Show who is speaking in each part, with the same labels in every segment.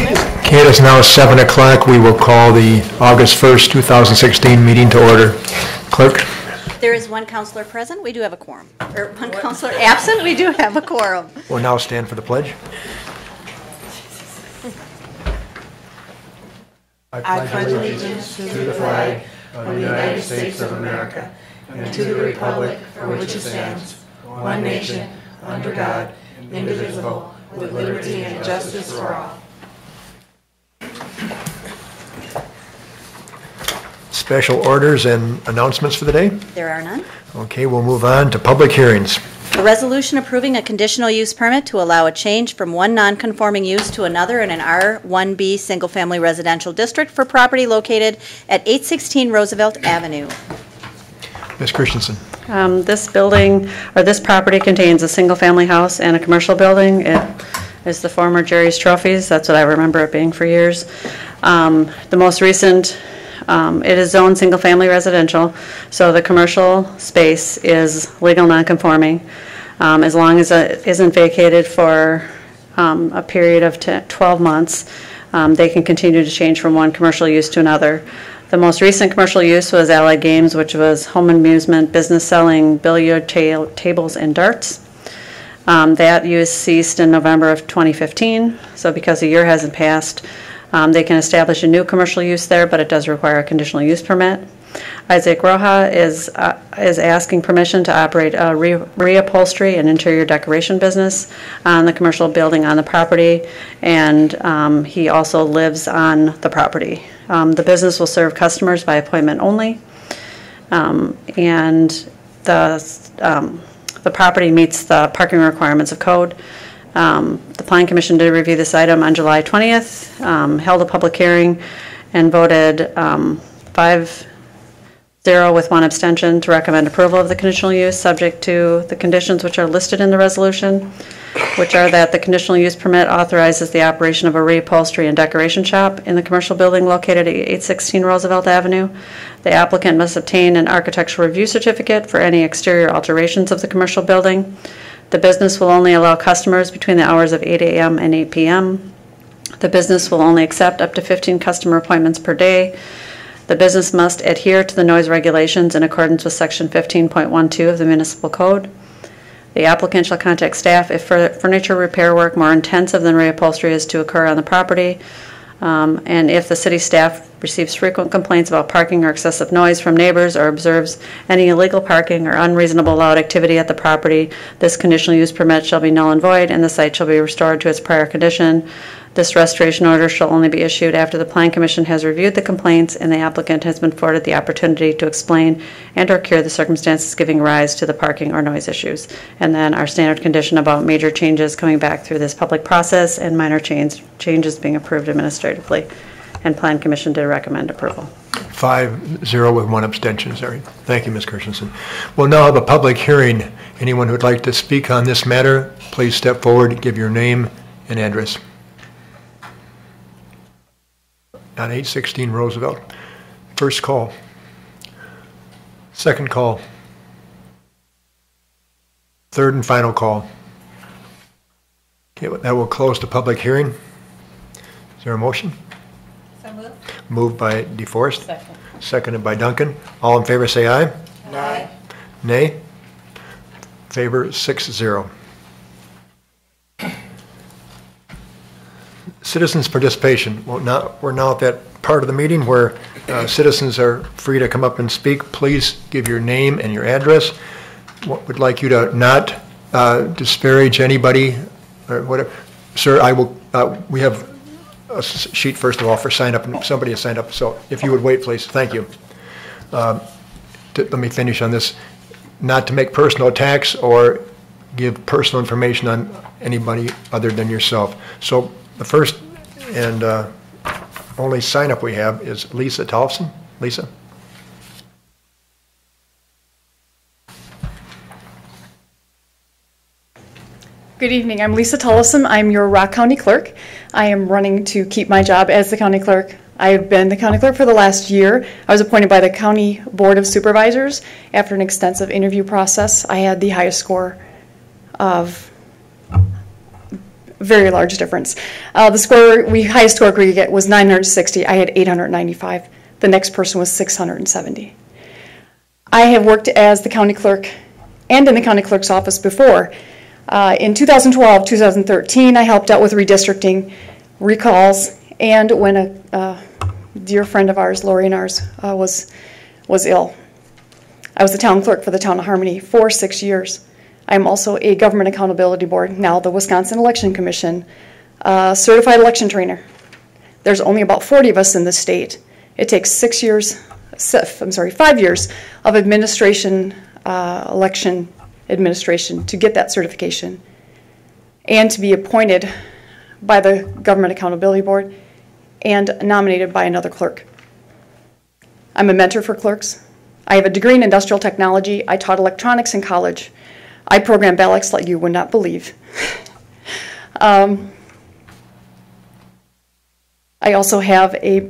Speaker 1: Okay, it is now 7 o'clock. We will call the August 1st, 2016 meeting to order. Clerk?
Speaker 2: There is one counselor present. We do have a quorum. Or one counselor absent. We do have a quorum.
Speaker 1: We'll now stand for the pledge.
Speaker 3: I pledge allegiance to the flag of the United States of America and to the republic for which it stands, one nation, under God, indivisible, with liberty and justice for all.
Speaker 1: Special orders and announcements for the day?
Speaker 2: There are none.
Speaker 1: Okay, we'll move on to public hearings.
Speaker 2: A resolution approving a conditional use permit to allow a change from one non-conforming use to another in an R1B single-family residential district for property located at 816 Roosevelt Avenue.
Speaker 1: Ms. Christensen.
Speaker 4: This building, or this property, contains a single-family house and a commercial building. It is the former Jerry's Trophies. That's what I remember it being for years. The most recent, it is zoned single-family residential, so the commercial space is legal non-conforming. As long as it isn't vacated for a period of 12 months, they can continue to change from one commercial use to another. The most recent commercial use was Allied Games, which was home amusement, business selling billiard tables and darts. That use ceased in November of 2015, so because a year hasn't passed, they can establish a new commercial use there, but it does require a conditional use permit. Isaac Roja is asking permission to operate a reupholstery and interior decoration business on the commercial building on the property, and he also lives on the property. The business will serve customers by appointment only, and the property meets the parking requirements of code. The Planning Commission did review this item on July 20th, held a public hearing, and voted 5-0 with one abstention to recommend approval of the conditional use, subject to the conditions which are listed in the resolution, which are that the conditional use permit authorizes the operation of a reupholstery and decoration shop in the commercial building located at 816 Roosevelt Avenue. The applicant must obtain an architectural review certificate for any exterior alterations of the commercial building. The business will only allow customers between the hours of 8 a.m. and 8 p.m. The business will only accept up to 15 customer appointments per day. The business must adhere to the noise regulations in accordance with Section 15.12 of the Municipal Code. The applicant shall contact staff if furniture repair work more intensive than reupholstery is to occur on the property. And if the city staff receives frequent complaints about parking or excessive noise from neighbors or observes any illegal parking or unreasonable loud activity at the property, this conditional use permit shall be null and void and the site shall be restored to its prior condition. This restoration order shall only be issued after the Planning Commission has reviewed the complaints and the applicant has been afforded the opportunity to explain and or cure the circumstances giving rise to the parking or noise issues. And then our standard condition about major changes coming back through this public process and minor changes being approved administratively. And Planning Commission did recommend approval.
Speaker 1: 5-0 with one abstention. Sorry. Thank you, Ms. Christensen. We'll now have a public hearing. Anyone who would like to speak on this matter, please step forward, give your name and address. On 816 Roosevelt. First call. Second call. Third and final call. Okay, that will close the public hearing. Is there a motion?
Speaker 2: So moved.
Speaker 1: Moved by DeForest.
Speaker 2: Second.
Speaker 1: Seconded by Duncan. All in favor say aye.
Speaker 2: Aye.
Speaker 1: Nay. Favor 6-0. Citizens' participation. Well, we're now at that part of the meeting where citizens are free to come up and speak. Please give your name and your address. Would like you to not disparage anybody or whatever. Sir, I will. We have a sheet first of all for sign up, and somebody has signed up. So if you would wait, please. Thank you. Let me finish on this. Not to make personal attacks or give personal information on anybody other than yourself. So the first and only sign-up we have is Lisa Tolfson. Lisa?
Speaker 5: Good evening. I'm Lisa Tollefson. I'm your Rock County Clerk. I am running to keep my job as the County Clerk. I have been the County Clerk for the last year. I was appointed by the County Board of Supervisors after an extensive interview process. I had the highest score of very large difference. The highest score we could get was 960. I had 895. The next person was 670. I have worked as the county clerk and in the county clerk's office before. In 2012, 2013, I helped out with redistricting, recalls, and when a dear friend of ours, Lori and ours, was ill. I was the town clerk for the town of Harmony for 6 years. I'm also a government accountability board, now the Wisconsin Election Commission, certified election trainer. There's only about 40 of us in the state. It takes 5 years of administration, election administration to get that certification and to be appointed by the Government Accountability Board and nominated by another clerk. I'm a mentor for clerks. I have a degree in industrial technology. I taught electronics in college. I program ballots like you would not believe. I also have a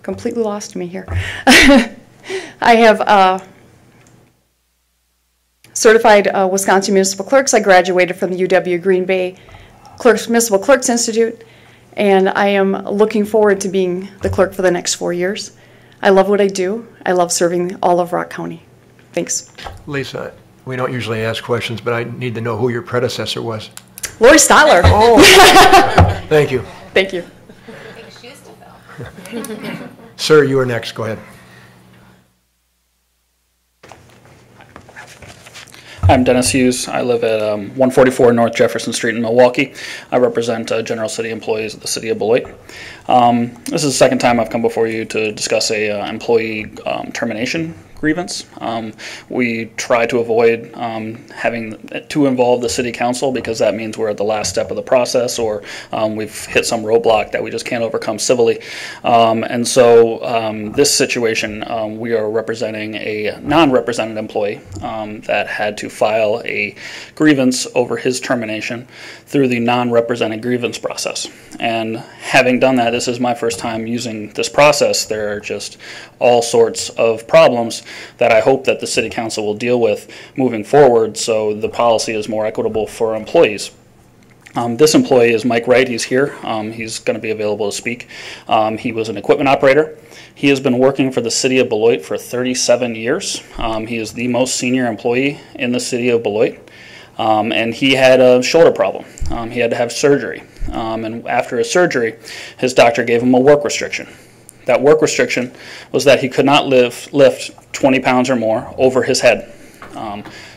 Speaker 5: completely lost me here. I have certified Wisconsin municipal clerks. I graduated from the UW Green Bay Municipal Clerks Institute, and I am looking forward to being the clerk for the next 4 years. I love what I do. I love serving all of Rock County. Thanks.
Speaker 1: Lisa, we don't usually ask questions, but I need to know who your predecessor was.
Speaker 5: Lori Stotler.
Speaker 1: Oh, thank you.
Speaker 5: Thank you.
Speaker 1: Sir, you are next. Go ahead.
Speaker 6: I'm Dennis Hughes. I live at 144 North Jefferson Street in Milwaukee. I represent general city employees of the city of Beloit. This is the second time I've come before you to discuss a employee termination grievance. We try to avoid having to involve the city council because that means we're at the last step of the process, or we've hit some roadblock that we just can't overcome civilly. And so this situation, we are representing a non-represented employee that had to file a grievance over his termination through the non-represented grievance process. And having done that, this is my first time using this process. There are just all sorts of problems that I hope that the City Council will deal with moving forward so the policy is more equitable for employees. This employee is Mike Wright. He's here. He's going to be available to speak. He was an equipment operator. He has been working for the City of Beloit for 37 years. He is the most senior employee in the City of Beloit. And he had a shoulder problem. He had to have surgery. And after his surgery, his doctor gave him a work restriction. That work restriction was that he could not lift 20 pounds or more over his head.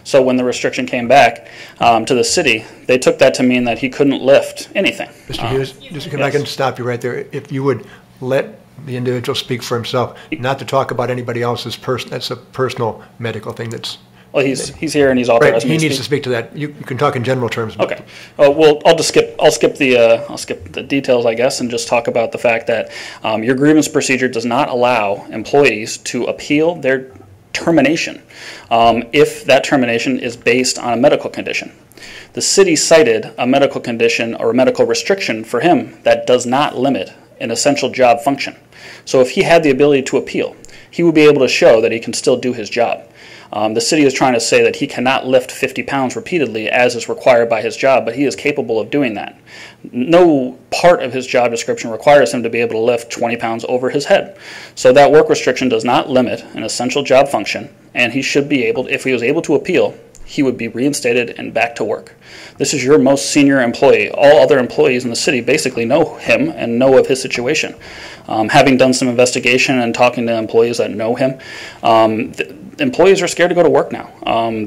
Speaker 6: So when the restriction came back to the city, they took that to mean that he couldn't lift anything.
Speaker 1: Mr. Hughes, if I can stop you right there. If you would let the individual speak for himself, not to talk about anybody else's that's a personal medical thing that's...
Speaker 6: Well, he's here and he's authorized
Speaker 1: right,
Speaker 6: me to
Speaker 1: he needs to speak to that. You can talk in general terms. But
Speaker 6: okay. Well, I'll skip the details, I guess, and just talk about the fact that your grievance procedure does not allow employees to appeal their termination if that termination is based on a medical condition. The city cited a medical condition or a medical restriction for him that does not limit an essential job function. So if he had the ability to appeal, he would be able to show that he can still do his job. The city is trying to say that he cannot lift 50 pounds repeatedly as is required by his job, but he is capable of doing that. No part of his job description requires him to be able to lift 20 pounds over his head. So that work restriction does not limit an essential job function, and he should be able, if he was able to appeal, he would be reinstated and back to work. This is your most senior employee. All other employees in the city basically know him and know of his situation. Having done some investigation and talking to employees that know him, employees are scared to go to work now.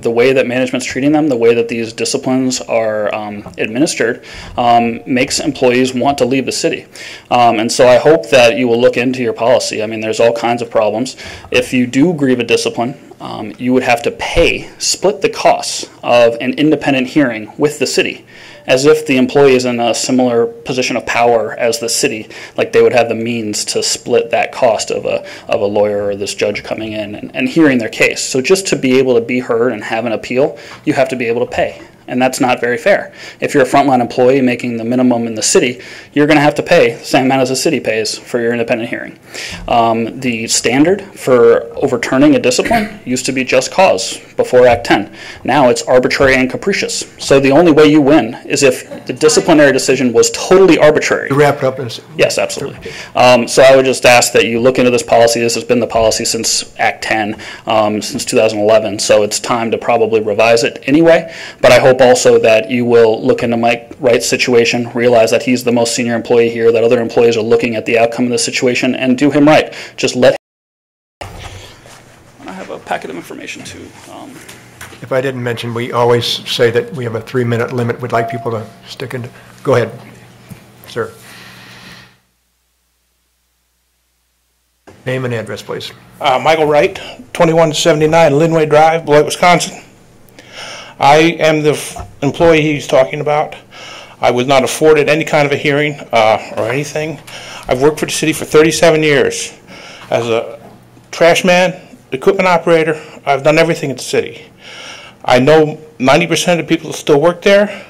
Speaker 6: The way that management's treating them, the way that these disciplines are administered, makes employees want to leave the city. And so I hope that you will look into your policy. I mean, there's all kinds of problems. If you do grieve a discipline, you would have to split the costs of an independent hearing with the city, as if the employee is in a similar position of power as the city, like they would have the means to split that cost of a lawyer or this judge coming in and hearing their case. So just to be able to be heard and have an appeal, you have to be able to pay. and that's not very fair. If you're a frontline employee making the minimum in the city, you're going to have to pay the same amount as the city pays for your independent hearing. The standard for overturning a discipline used to be just cause before Act 10. Now it's arbitrary and capricious. So the only way you win is if the disciplinary decision was totally arbitrary.
Speaker 1: To wrap it up.
Speaker 6: Yes, absolutely. So I would just ask that you look into this policy. This has been the policy since Act 10, since 2011, so it's time to probably revise it anyway. But I hope also that you will look into Mike Wright's situation, realize that he's the most senior employee here, that other employees are looking at the outcome of the situation, and do him right. Just let him. I have a packet of information too.
Speaker 1: If I didn't mention, we always say that we have a 3-minute limit. We'd like people to stick in. Go ahead, sir. Name and address, please.
Speaker 7: Michael Wright, 2179 Linway Drive, Beloit, Wisconsin. I am the employee he's talking about. I was not afforded any kind of a hearing or anything. I've worked for the city for 37 years. As a trash man, equipment operator, I've done everything at the city. I know 90% of the people that still work there.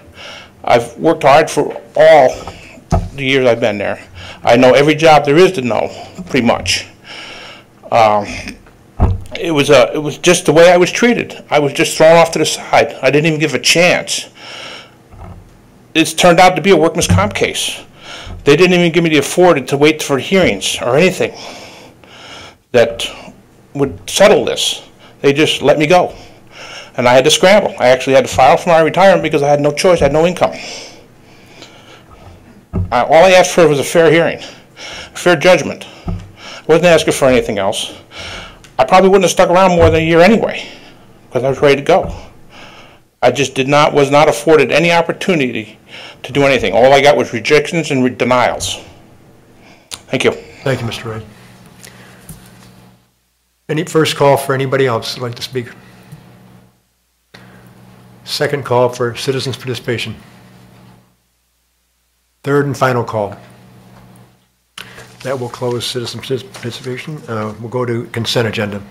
Speaker 7: I've worked hard for all the years I've been there. I know every job there is to know, pretty much. It was just the way I was treated. I was just thrown off to the side. I didn't even give a chance. It's turned out to be a workman's comp case. They didn't even give me the authority to wait for hearings or anything that would settle this. They just let me go. And I had to scramble. I actually had to file for my retirement because I had no choice. I had no income. All I asked for was a fair hearing, a fair judgment. I wasn't asking for anything else. I probably wouldn't have stuck around more than a year anyway because I was ready to go. I just was not afforded any opportunity to do anything. All I got was rejections and denials. Thank you.
Speaker 1: Thank you, Mr. Wright. Any first call for anybody else who'd like to speak? Second call for citizens' participation. Third and final call. That will close citizen participation. We'll go to consent agenda.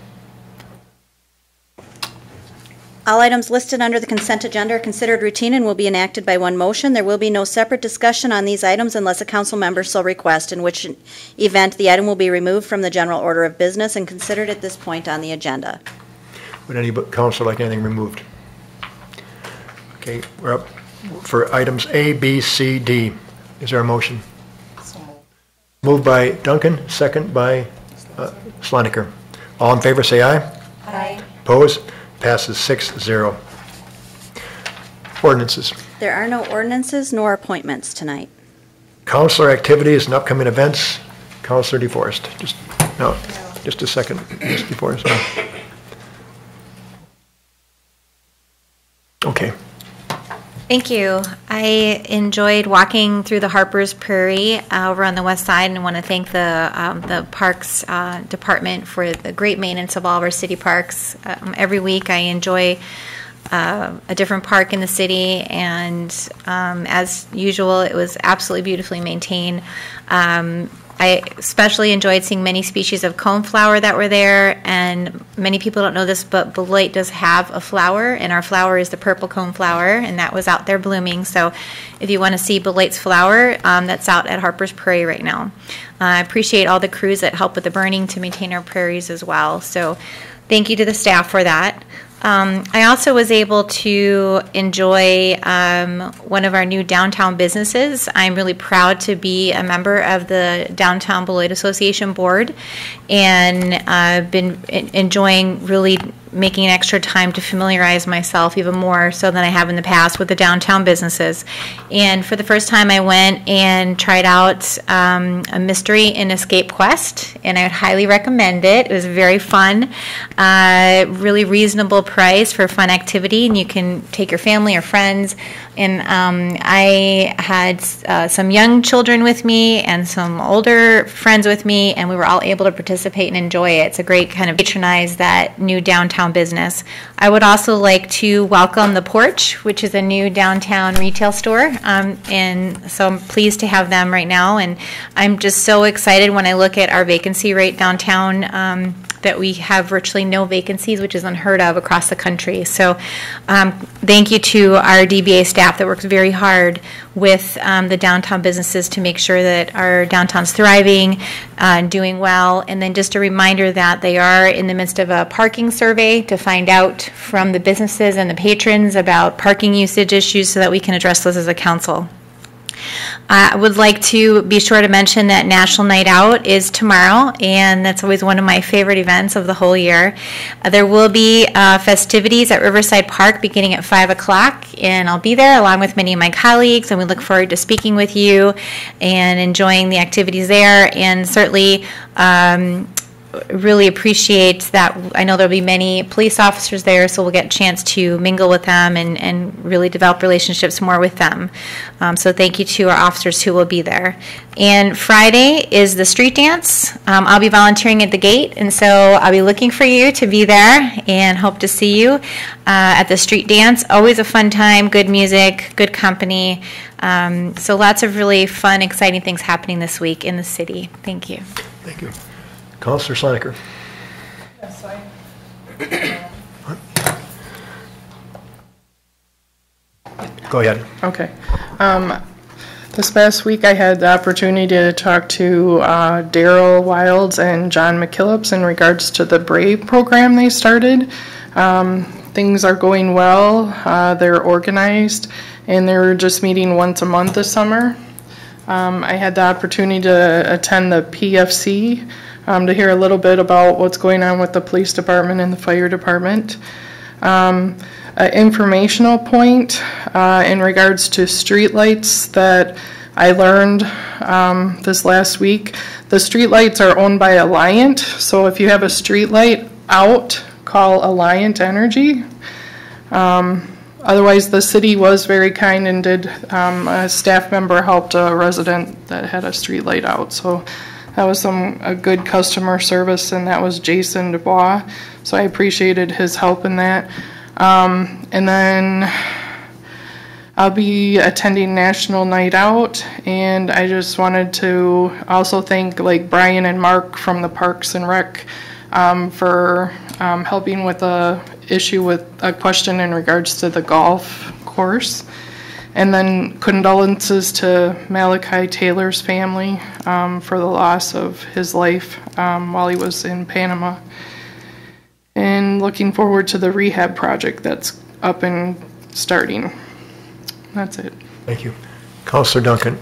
Speaker 2: All items listed under the consent agenda are considered routine and will be enacted by one motion. There will be no separate discussion on these items unless a council member so requests, in which event the item will be removed from the general order of business and considered at this point on the agenda.
Speaker 1: Would any council like anything removed? Okay, we're up for items A, B, C, D. Is there a motion? Moved by Duncan, second by Sloniker. All in favor say aye.
Speaker 2: Aye.
Speaker 1: Opposed? Passes 6-0. Ordinances.
Speaker 2: There are no ordinances nor appointments tonight.
Speaker 1: Councilor activities and upcoming events. Councilor DeForest. Just a second, Ms. DeForest. No. Okay.
Speaker 8: Thank you. I enjoyed walking through the Harper's Prairie over on the west side, and want to thank the Parks Department for the great maintenance of all of our city parks. Every week I enjoy a different park in the city, and as usual, it was absolutely beautifully maintained. I especially enjoyed seeing many species of coneflower that were there, and many people don't know this, but Beloit does have a flower, and our flower is the purple coneflower, and that was out there blooming. So if you want to see Beloit's flower, that's out at Harper's Prairie right now. I appreciate all the crews that help with the burning to maintain our prairies as well. So thank you to the staff for that. I also was able to enjoy one of our new downtown businesses. I'm really proud to be a member of the Downtown Beloit Association Board, and I've been enjoying really making extra time to familiarize myself even more so than I have in the past with the downtown businesses. And for the first time I went and tried out a mystery and escape quest, and I would highly recommend it. It was very fun, really reasonable price for fun activity, and you can take your family or friends. And I had some young children with me and some older friends with me, and we were all able to participate and enjoy it. It's a great kind of patronize that new downtown business. I would also like to welcome The Porch, which is a new downtown retail store, and so I'm pleased to have them right now. And I'm just so excited when I look at our vacancy rate downtown. that we have virtually no vacancies, which is unheard of across the country. So thank you to our DBA staff that works very hard with the downtown businesses to make sure that our downtown's thriving, doing well. And then just a reminder that they are in the midst of a parking survey to find out from the businesses and the patrons about parking usage issues so that we can address those as a council. I would like to be sure to mention that National Night Out is tomorrow, and that's always one of my favorite events of the whole year. There will be festivities at Riverside Park beginning at 5 o'clock, and I'll be there along with many of my colleagues, and we look forward to speaking with you and enjoying the activities there, and certainly really appreciate that. I know there'll be many police officers there, so we'll get a chance to mingle with them and really develop relationships more with them. So thank you to our officers who will be there. And Friday is the street dance. I'll be volunteering at the gate, and so I'll be looking for you to be there and hope to see you at the street dance. Always a fun time, good music, good company. So lots of really fun, exciting things happening this week in the city. Thank you.
Speaker 1: Thank you. Councilor Slaneker.
Speaker 3: Yes,
Speaker 1: Go ahead.
Speaker 3: Okay. This past week I had the opportunity to talk to Daryl Wilds and John McKillips in regards to the BRAVE program they started. Things are going well. They're organized, and they're just meeting once a month this summer. I had the opportunity to attend the PFC to hear a little bit about what's going on with the police department and the fire department. An informational point in regards to streetlights that I learned this last week. The streetlights are owned by Alliant, so if you have a streetlight out, call Alliant Energy. Otherwise, the city was very kind and did, a staff member helped a resident that had a street light out. So that was a good customer service, and that was Jason Dubois. So I appreciated his help in that. And then I'll be attending National Night Out, and I just wanted to also thank Brian and Mark from the Parks and Rec for helping with a question in regards to the golf course. And then condolences to Malachi Taylor's family for the loss of his life while he was in Panama. And looking forward to the rehab project that's up and starting. That's it.
Speaker 1: Thank you. Councilor Duncan.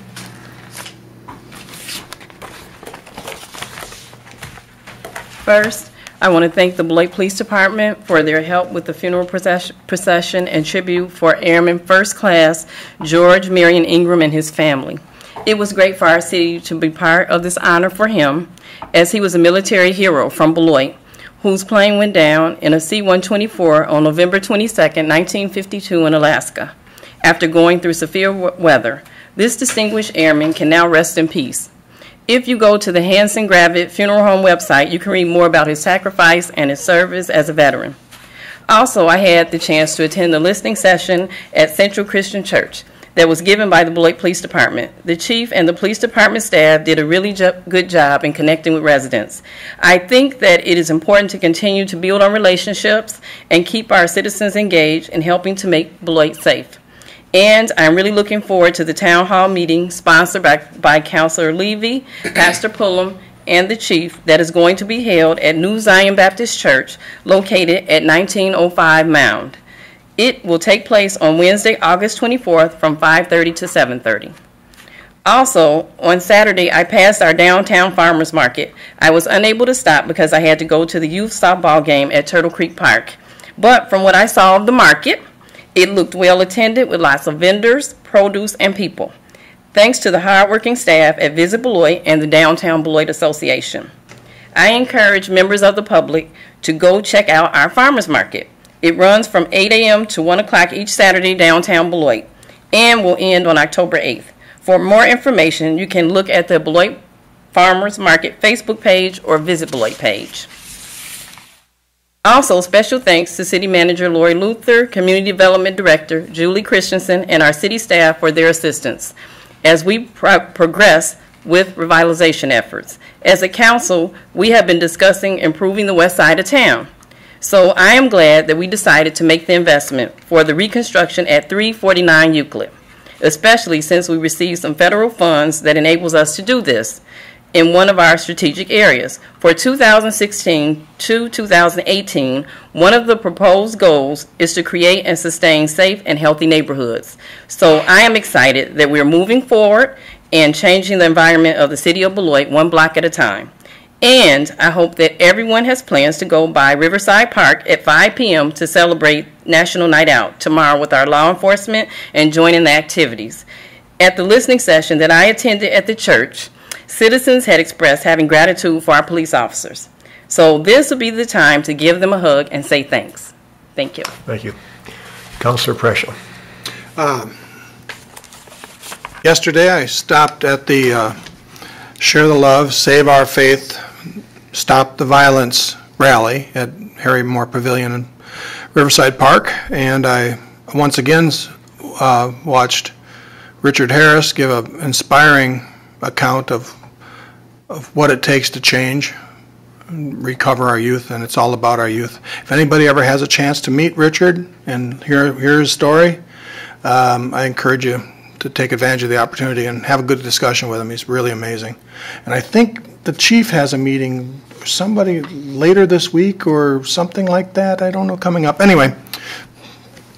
Speaker 9: First, I want to thank the Beloit Police Department for their help with the funeral procession and tribute for Airman First Class George Marion Ingram and his family. It was great for our city to be part of this honor for him, as he was a military hero from Beloit, whose plane went down in a C-124 on November 22, 1952 in Alaska. After going through severe weather, this distinguished airman can now rest in peace. If you go to the Hanson Gravett Funeral Home website, you can read more about his sacrifice and his service as a veteran. Also, I had the chance to attend the listening session at Central Christian Church that was given by the Beloit Police Department. The chief and the police department staff did a really good job in connecting with residents. I think that it is important to continue to build on relationships and keep our citizens engaged in helping to make Beloit safe. And I'm really looking forward to the town hall meeting sponsored by Councilor Levy, Pastor Pullum, and the chief that is going to be held at New Zion Baptist Church located at 1905 Mound. It will take place on Wednesday, August 24th from 5:30 to 7:30. Also, on Saturday, I passed our downtown farmers market. I was unable to stop because I had to go to the youth softball game at Turtle Creek Park. But from what I saw of the market, it looked well attended with lots of vendors, produce, and people. Thanks to the hardworking staff at Visit Beloit and the Downtown Beloit Association. I encourage members of the public to go check out our farmers market. It runs from 8 a.m. to 1 o'clock each Saturday downtown Beloit and will end on October 8th. For more information, you can look at the Beloit Farmers Market Facebook page or Visit Beloit page. Also, special thanks to City Manager Lori Luther, Community Development Director Julie Christensen, and our city staff for their assistance as we progress with revitalization efforts. As a council, we have been discussing improving the west side of town. So I am glad that we decided to make the investment for the reconstruction at 349 Euclid, especially since we received some federal funds that enables us to do this in one of our strategic areas. For 2016 to 2018, one of the proposed goals is to create and sustain safe and healthy neighborhoods. So I am excited that we're moving forward and changing the environment of the city of Beloit one block at a time. And I hope that everyone has plans to go by Riverside Park at 5 p.m. to celebrate National Night Out tomorrow with our law enforcement and join in the activities. At the listening session that I attended at the church, citizens had expressed having gratitude for our police officers. So this will be the time to give them a hug and say thanks. Thank you.
Speaker 1: Thank you. Councilor Preschel.
Speaker 7: Yesterday, I stopped at the Share the Love, Save Our Faith, Stop the Violence rally at Harry Moore Pavilion in Riverside Park, and I once again watched Richard Harris give an inspiring account of what it takes to change, recover our youth, and it's all about our youth. If anybody ever has a chance to meet Richard and hear his story, I encourage you to take advantage of the opportunity and have a good discussion with him. He's really amazing. And I think the chief has a meeting with somebody later this week or something like that. I don't know, coming up. Anyway,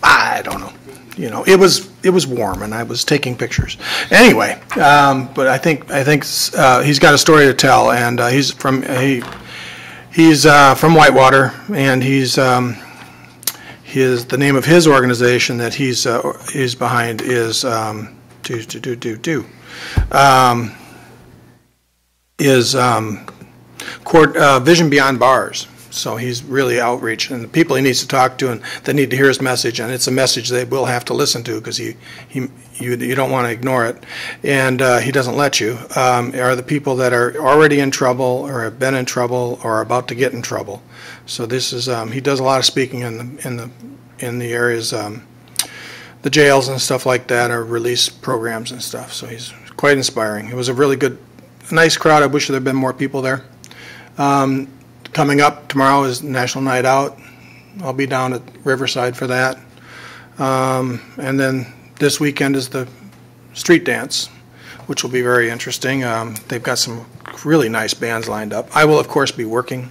Speaker 7: I don't know. You know, it was warm and I was taking pictures. Anyway, but I think he's got a story to tell, and he's from Whitewater, and he's the name of his organization that he's behind is Vision Beyond Bars. So he's really outreach, and the people he needs to talk to, and they need to hear his message, and it's a message they will have to listen to because you don't want to ignore it, and he doesn't let you. Are the people that are already in trouble or have been in trouble or are about to get in trouble. So this is he does a lot of speaking in the areas, the jails and stuff like that, or release programs and stuff. So he's quite inspiring. It was a really good, nice crowd. I wish there had been more people there. Coming up tomorrow is National Night Out. I'll be down at Riverside for that. And then this weekend is the street dance, which will be very interesting. They've got some really nice bands lined up. I will, of course, be working,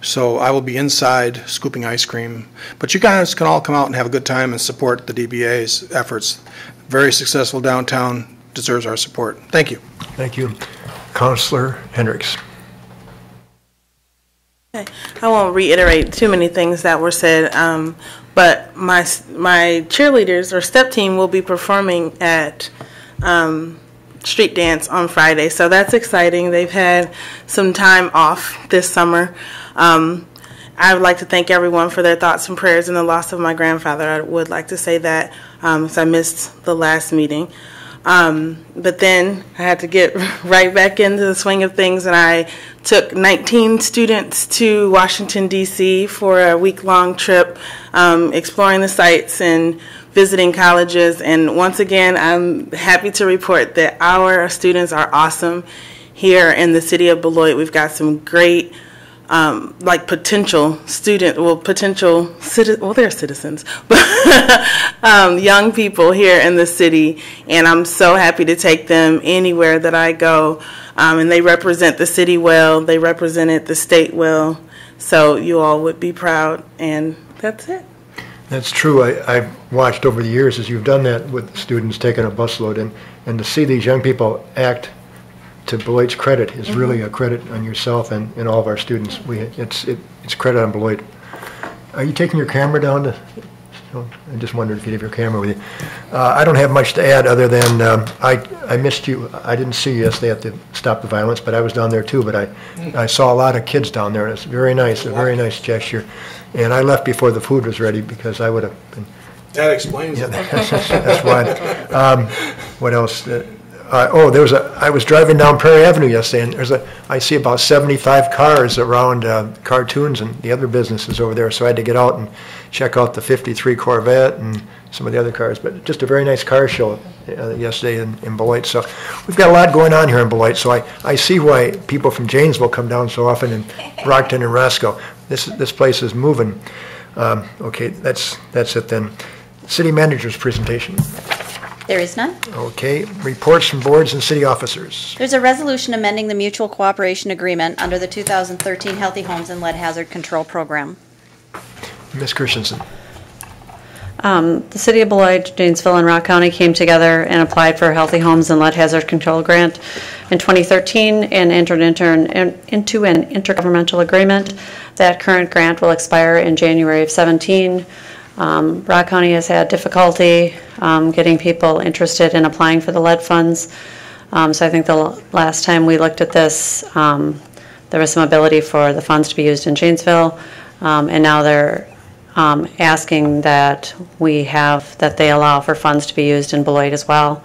Speaker 7: so I will be inside scooping ice cream. But you guys can all come out and have a good time and support the DBA's efforts. Very successful downtown, deserves our support. Thank you.
Speaker 1: Thank you. Councilor Hendricks.
Speaker 3: I won't reiterate too many things that were said, but my cheerleaders or step team will be performing at street dance on Friday, so that's exciting. They've had some time off this summer. I would like to thank everyone for their thoughts and prayers in the loss of my grandfather. I would like to say that because I missed the last meeting. But then I had to get right back into the swing of things, and I took 19 students to Washington, D.C. for a week-long trip, exploring the sites and visiting colleges. And once again, I'm happy to report that our students are awesome here in the city of Beloit. We've got some great potential student, they're citizens, but young people here in the city, and I'm so happy to take them anywhere that I go, and they represent the city well, they represented the state well, so you all would be proud, and that's it.
Speaker 1: That's true. I've watched over the years as you've done that with students taking a busload, and to see these young people act to Beloit's credit is really a credit on yourself and all of our students. It's credit on Beloit. Are you taking your camera down to? I just wondered if you'd have your camera with you. I don't have much to add other than I missed you. I didn't see you yesterday at the Stop the Violence, but I was down there too. But I saw a lot of kids down there. It's very nice, a very nice gesture. And I left before the food was ready because I would have been.
Speaker 7: That explains it.
Speaker 1: That's why. What else? I was driving down Prairie Avenue yesterday, and I see about 75 cars around cartoons and the other businesses over there, so I had to get out and check out the 53 Corvette and some of the other cars, but just a very nice car show yesterday in Beloit. So we've got a lot going on here in Beloit, so I see why people from Janesville come down so often, and Brockton and Roscoe. This place is moving. Okay, that's it then. City manager's presentation.
Speaker 2: There is none.
Speaker 1: Okay, reports from boards and city officers.
Speaker 2: There's a resolution amending the mutual cooperation agreement under the 2013 Healthy Homes and Lead Hazard Control Program.
Speaker 1: Ms. Christensen.
Speaker 4: The city of Beloit, Janesville, and Rock County came together and applied for a Healthy Homes and Lead Hazard Control Grant in 2013 and entered into an intergovernmental agreement. That current grant will expire in January of 17. Rock County has had difficulty getting people interested in applying for the lead funds. So I think the last time we looked at this, there was some ability for the funds to be used in Janesville, and now they're asking that they allow for funds to be used in Beloit as well.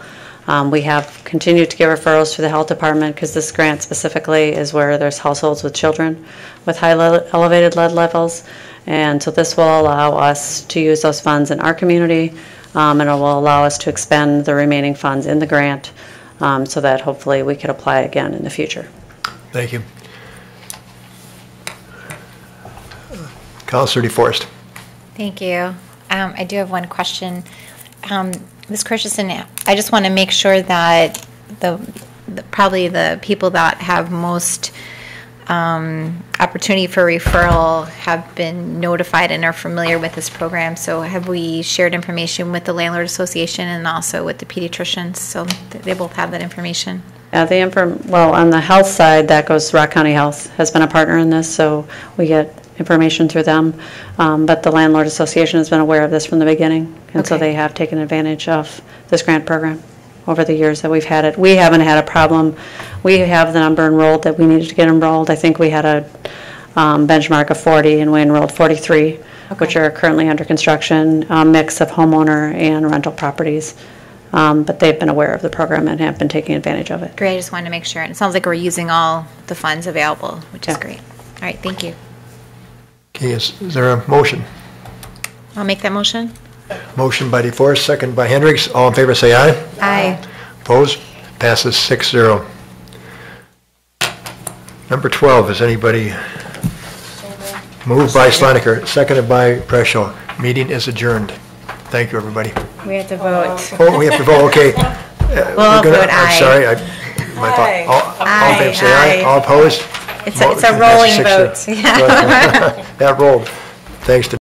Speaker 4: We have continued to give referrals to the health department because this grant specifically is where there's households with children with high elevated lead levels. And so this will allow us to use those funds in our community, and it will allow us to expend the remaining funds in the grant so that hopefully we could apply again in the future.
Speaker 1: Thank you. Councilor DeForest.
Speaker 8: Thank you. I do have one question. Ms. Christensen, I just want to make sure that probably the people that have most opportunity for referral have been notified and are familiar with this program. So have we shared information with the Landlord Association and also with the pediatricians so they both have that information?
Speaker 4: Well, on the health side, that goes Rock County Health has been a partner in this, so we get information through them. But the Landlord Association has been aware of this from the beginning, and so they have taken advantage of this grant program over the years that we've had it. We haven't had a problem. We have the number enrolled that we needed to get enrolled. I think we had a benchmark of 40, and we enrolled 43, which are currently under construction, a mix of homeowner and rental properties. But they've been aware of the program and have been taking advantage of it.
Speaker 8: Great, I just wanted to make sure. And it sounds like we're using all the funds available, which is great. All right, thank you.
Speaker 1: Okay, is there a motion?
Speaker 8: I'll make that motion.
Speaker 1: Motion by DeForest, second by Hendricks. All in favor say aye.
Speaker 8: Aye.
Speaker 1: Opposed? Passes 6-0. Number 12, is anybody? Moved by Sloniker, seconded by Preshaw. Meeting is adjourned. Thank you, everybody.
Speaker 8: We have to vote.
Speaker 1: Oh, we have to vote, okay.
Speaker 8: We'll vote aye.
Speaker 1: I'm sorry, my fault. All in favor say aye. All opposed?
Speaker 8: It's a rolling vote.
Speaker 1: That rolled. Thanks to